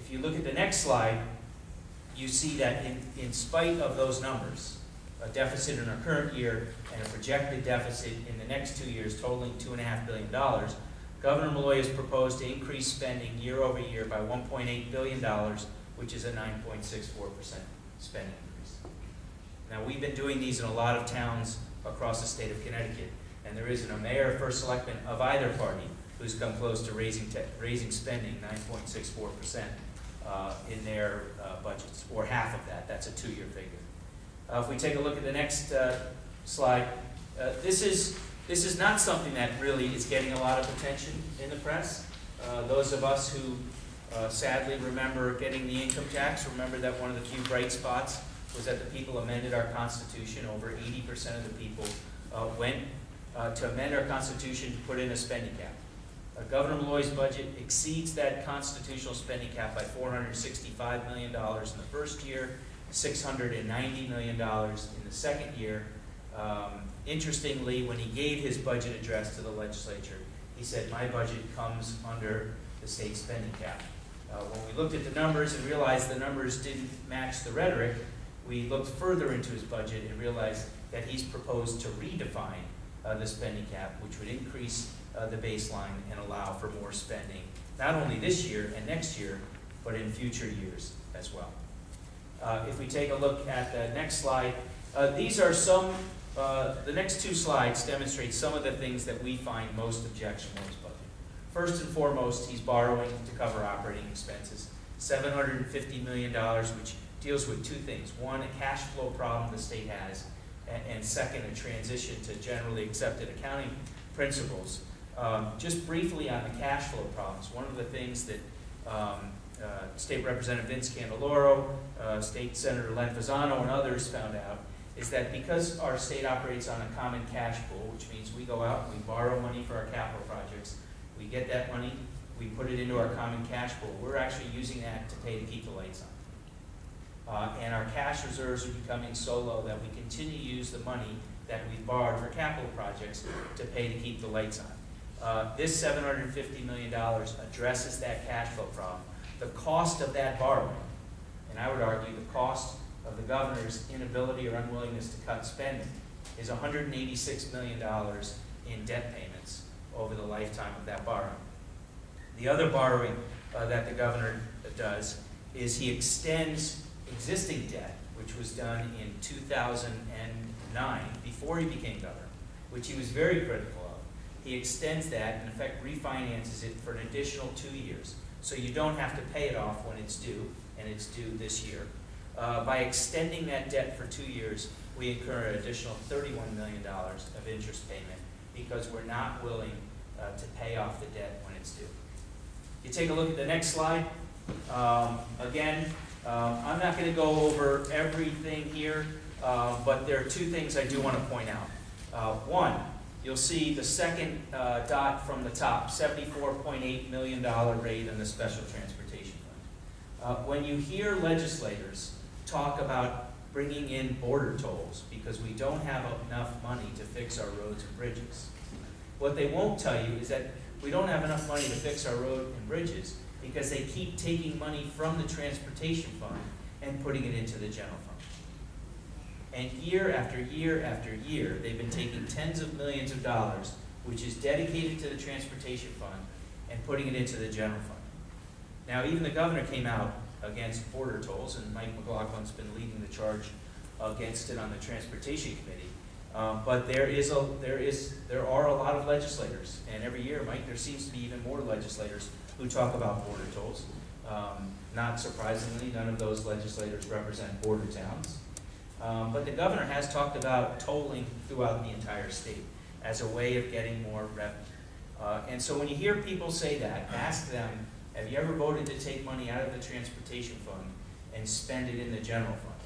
If you look at the next slide, you see that in spite of those numbers, a deficit in our current year and a projected deficit in the next 2 years totaling $2.5 billion, Governor Malloy has proposed to increase spending year over year by $1.8 billion, which is a 9.64% spending increase. Now, we've been doing these in a lot of towns across the state of Connecticut, and there isn't a mayor or first selectman of either party who's come close to raising spending 9.64% in their budgets, or half of that. That's a 2-year figure. If we take a look at the next slide, this is not something that really is getting a lot of attention in the press. Those of us who sadly remember getting the income tax remember that one of the few bright spots was that the people amended our Constitution. Over 80% of the people went to amend our Constitution to put in a spending cap. Governor Malloy's budget exceeds that constitutional spending cap by $465 million in the first year, $690 million in the second year. Interestingly, when he gave his budget address to the legislature, he said, "My budget comes under the state spending cap." When we looked at the numbers and realized the numbers didn't match the rhetoric, we looked further into his budget and realized that he's proposed to redefine the spending cap, which would increase the baseline and allow for more spending, not only this year and next year, but in future years as well. If we take a look at the next slide, these are some, the next 2 slides demonstrate some of the things that we find most objectionable in his budget. First and foremost, he's borrowing to cover operating expenses, $750 million, which deals with 2 things. One, a cash flow problem the state has, and second, a transition to generally accepted accounting principles. Just briefly on the cash flow problems, one of the things that State Representative Vince Candeloro, State Senator Len Fasano, and others found out is that because our state operates on a common cash pool, which means we go out and we borrow money for our capital projects, we get that money, we put it into our common cash pool, we're actually using that to pay to keep the lights on. And our cash reserves are becoming so low that we continue to use the money that we borrowed for capital projects to pay to keep the lights on. This $750 million addresses that cash flow problem. The cost of that borrowing, and I would argue the cost of the governor's inability or unwillingness to cut spending, is $186 million in debt payments over the lifetime of that borrowing. The other borrowing that the governor does is he extends existing debt, which was done in 2009, before he became governor, which he was very critical of. He extends that and in effect refinances it for an additional 2 years. So you don't have to pay it off when it's due, and it's due this year. By extending that debt for 2 years, we incur an additional $31 million of interest payment because we're not willing to pay off the debt when it's due. You take a look at the next slide. Again, I'm not going to go over everything here, but there are 2 things I do want to point out. One, you'll see the second dot from the top, $74.8 million rate in the Special Transportation Fund. When you hear legislators talk about bringing in border tolls because we don't have enough money to fix our roads and bridges, what they won't tell you is that we don't have enough money to fix our road and bridges because they keep taking money from the Transportation Fund and putting it into the General Fund. And year after year after year, they've been taking tens of millions of dollars, which is dedicated to the Transportation Fund, and putting it into the General Fund. Now, even the governor came out against border tolls, and Mike McLaughlin's been leading the charge against it on the Transportation Committee. But there are a lot of legislators, and every year, Mike, there seems to be even more legislators who talk about border tolls. Not surprisingly, none of those legislators represent border towns. But the governor has talked about tolling throughout the entire state as a way of getting more revenue. And so when you hear people say that, ask them, have you ever voted to take money out of the Transportation Fund and spend it in the General Fund?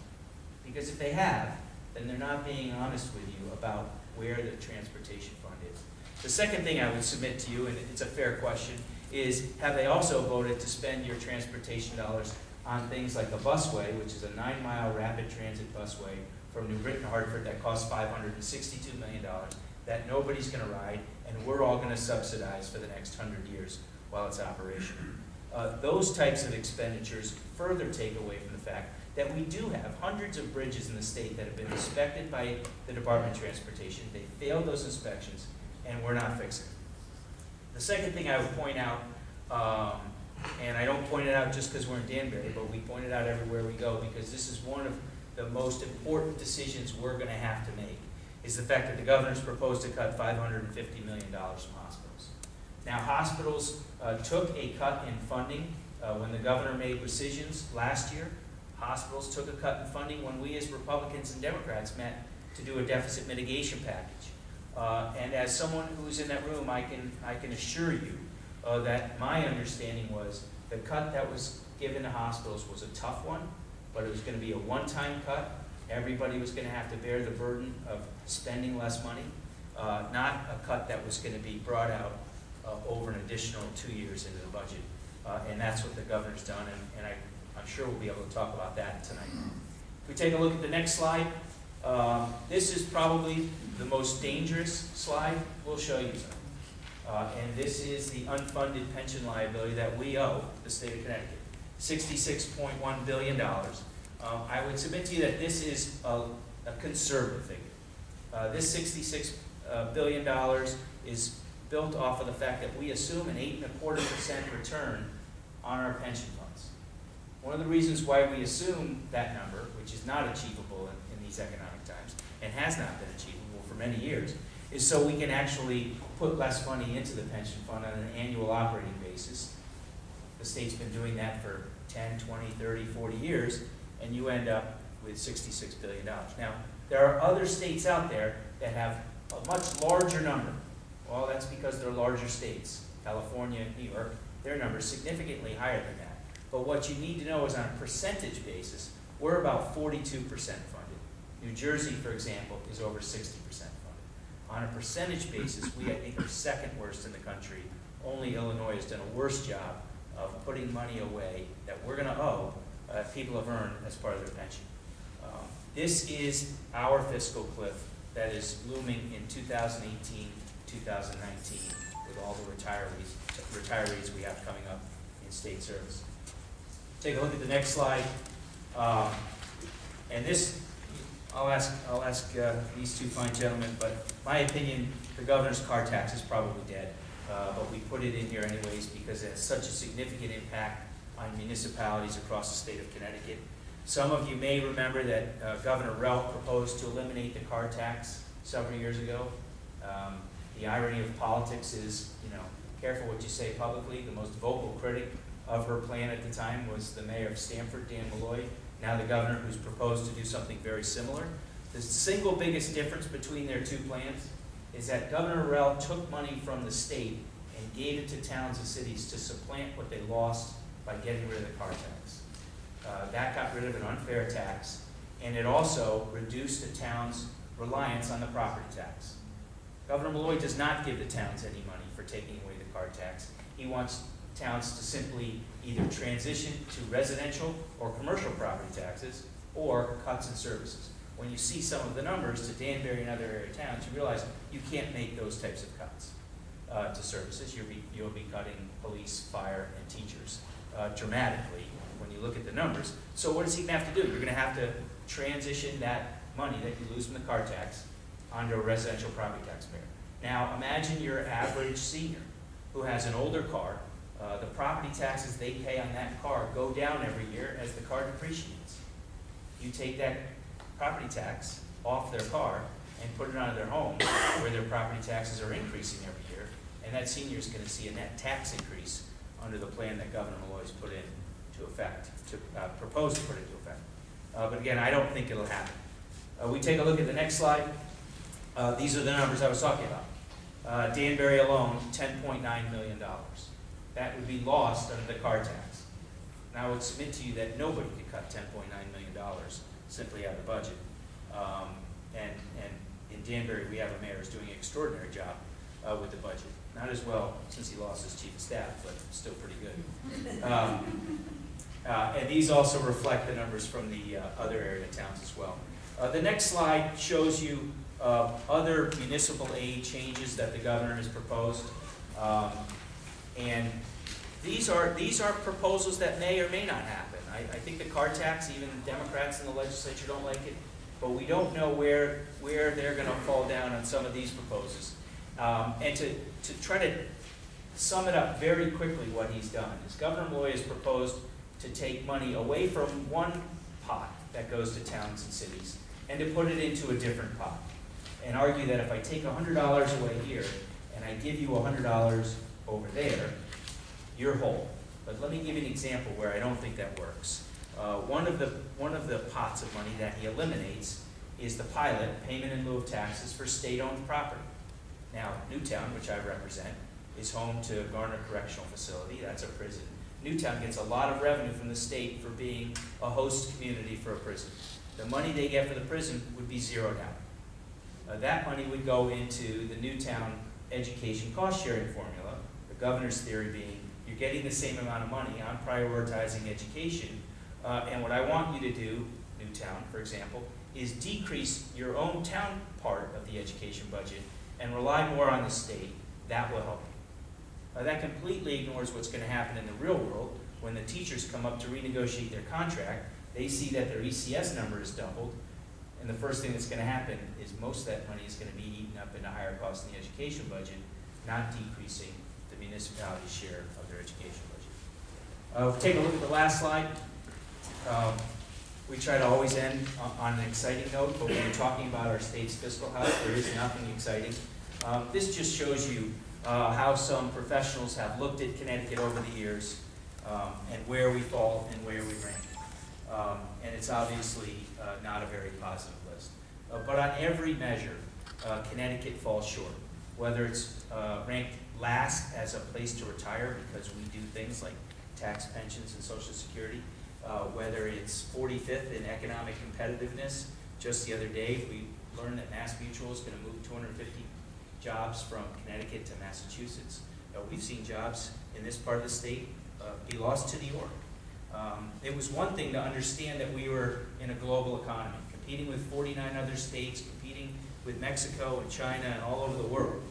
Because if they have, then they're not being honest with you about where the Transportation Fund is. The second thing I would submit to you, and it's a fair question, is have they also voted to spend your transportation dollars on things like a busway, which is a 9-mile rapid transit busway from New Britain to Hartford that costs $562 million, that nobody's going to ride, and we're all going to subsidize for the next 100 years while it's operational. Those types of expenditures further take away from the fact that we do have hundreds of bridges in the state that have been inspected by the Department of Transportation. They failed those inspections, and we're not fixing it. The second thing I would point out, and I don't point it out just because we're in Danbury, but we point it out everywhere we go, because this is one of the most important decisions we're going to have to make, is the fact that the governor's proposed to cut $550 million from hospitals. Now, hospitals took a cut in funding when the governor made decisions last year. Hospitals took a cut in funding when we as Republicans and Democrats met to do a deficit mitigation package. And as someone who's in that room, I can assure you that my understanding was the cut that was given to hospitals was a tough one, but it was going to be a one-time cut. Everybody was going to have to bear the burden of spending less money, not a cut that was going to be brought out over an additional 2 years into the budget. And that's what the governor's done, and I'm sure we'll be able to talk about that tonight. If we take a look at the next slide, this is probably the most dangerous slide. We'll show you some. And this is the unfunded pension liability that we owe the state of Connecticut, $66.1 billion. I would submit to you that this is a conservative figure. This $66 billion is built off of the fact that we assume an 8.25% return on our pension funds. One of the reasons why we assume that number, which is not achievable in these economic times, and has not been achievable for many years, is so we can actually put less money into the pension fund on an annual operating basis. The state's been doing that for 10, 20, 30, 40 years, and you end up with $66 billion. Now, there are other states out there that have a much larger number. Well, that's because they're larger states. California, New York, their number is significantly higher than that. But what you need to know is on a percentage basis, we're about 42% funded. New Jersey, for example, is over 60% funded. On a percentage basis, we, I think, are second worst in the country. Only Illinois has done a worse job of putting money away that we're going to owe people have earned as part of their pension. This is our fiscal cliff that is looming in 2018, 2019, with all the retirees we have coming up in state service. Take a look at the next slide. And this, I'll ask these two fine gentlemen, but my opinion, the governor's car tax is probably dead. But we put it in here anyways because it has such a significant impact on municipalities across the state of Connecticut. Some of you may remember that Governor Relt proposed to eliminate the car tax several years ago. The irony of politics is, careful what you say publicly. The most vocal critic of her plan at the time was the mayor of Stamford, Dan Malloy, now the governor, who's proposed to do something very similar. The single biggest difference between their two plans is that Governor Relt took money from the state and gave it to towns and cities to supplant what they lost by getting rid of the car tax. That got rid of an unfair tax, and it also reduced the town's reliance on the property tax. Governor Malloy does not give the towns any money for taking away the car tax. He wants towns to simply either transition to residential or commercial property taxes or cuts in services. When you see some of the numbers to Danbury and other area towns, you realize you can't make those types of cuts to services. You'll be cutting police, fire, and teachers dramatically when you look at the numbers. So what is he going to have to do? You're going to have to transition that money that you lose from the car tax onto a residential property taxpayer. Now imagine your average senior who has an older car. The property taxes they pay on that car go down every year as the car depreciates. You take that property tax off their car and put it onto their home where their property taxes are increasing every year, and that senior is going to see a net tax increase under the plan that Governor Malloy's put into effect, proposed to put into effect. But again, I don't think it'll happen. We take a look at the next slide. These are the numbers I was talking about. Danbury alone, $10.9 million. That would be lost under the car tax. Now I would submit to you that nobody could cut $10.9 million simply out of the budget. And in Danbury, we have a mayor who's doing an extraordinary job with the budget. Not as well since he lost his chief of staff, but still pretty good. And these also reflect the numbers from the other area towns as well. The next slide shows you other municipal aid changes that the governor has proposed. And these are proposals that may or may not happen. I think the car tax, even Democrats in the legislature don't like it, but we don't know where they're going to fall down on some of these proposals. And to try to sum it up very quickly, what he's done is Governor Malloy has proposed to take money away from one pot that goes to towns and cities and to put it into a different pot, and argue that if I take $100 away here and I give you $100 over there, you're whole. But let me give you an example where I don't think that works. One of the pots of money that he eliminates is the pilot, payment in lieu of taxes, for state-owned property. Now, Newtown, which I represent, is home to Garner Correctional Facility. That's a prison. Newtown gets a lot of revenue from the state for being a host community for a prison. The money they get for the prison would be zeroed out. That money would go into the Newtown education cost-sharing formula, the governor's theory being you're getting the same amount of money, I'm prioritizing education, and what I want you to do, Newtown, for example, is decrease your own town part of the education budget and rely more on the state. That will help you. That completely ignores what's going to happen in the real world when the teachers come up to renegotiate their contract. They see that their ECS number is doubled, and the first thing that's going to happen is most of that money is going to be eaten up into higher costs in the education budget, not decreasing the municipality's share of their education budget. Take a look at the last slide. We try to always end on an exciting note, but when we're talking about our state's fiscal health, there is nothing exciting. This just shows you how some professionals have looked at Connecticut over the years, and where we fall and where we rank. And it's obviously not a very positive list. But on every measure, Connecticut falls short. Whether it's ranked last as a place to retire because we do things like tax, pensions, and Social Security, whether it's 45th in economic competitiveness. Just the other day, we learned that Mass Mutual is going to move 250 jobs from Connecticut to Massachusetts. We've seen jobs in this part of the state be lost to New York. It was one thing to understand that we were in a global economy, competing with 49 other states, competing with Mexico and China and all over the world.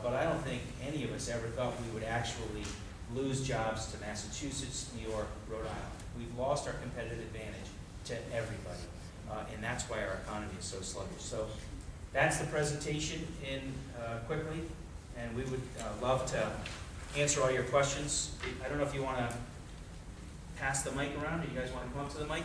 But I don't think any of us ever thought we would actually lose jobs to Massachusetts, New York, Rhode Island. We've lost our competitive advantage to everybody, and that's why our economy is so sluggish. So that's the presentation in quickly, and we would love to answer all your questions. I don't know if you want to pass the mic around. Do you guys want to come up to the mic?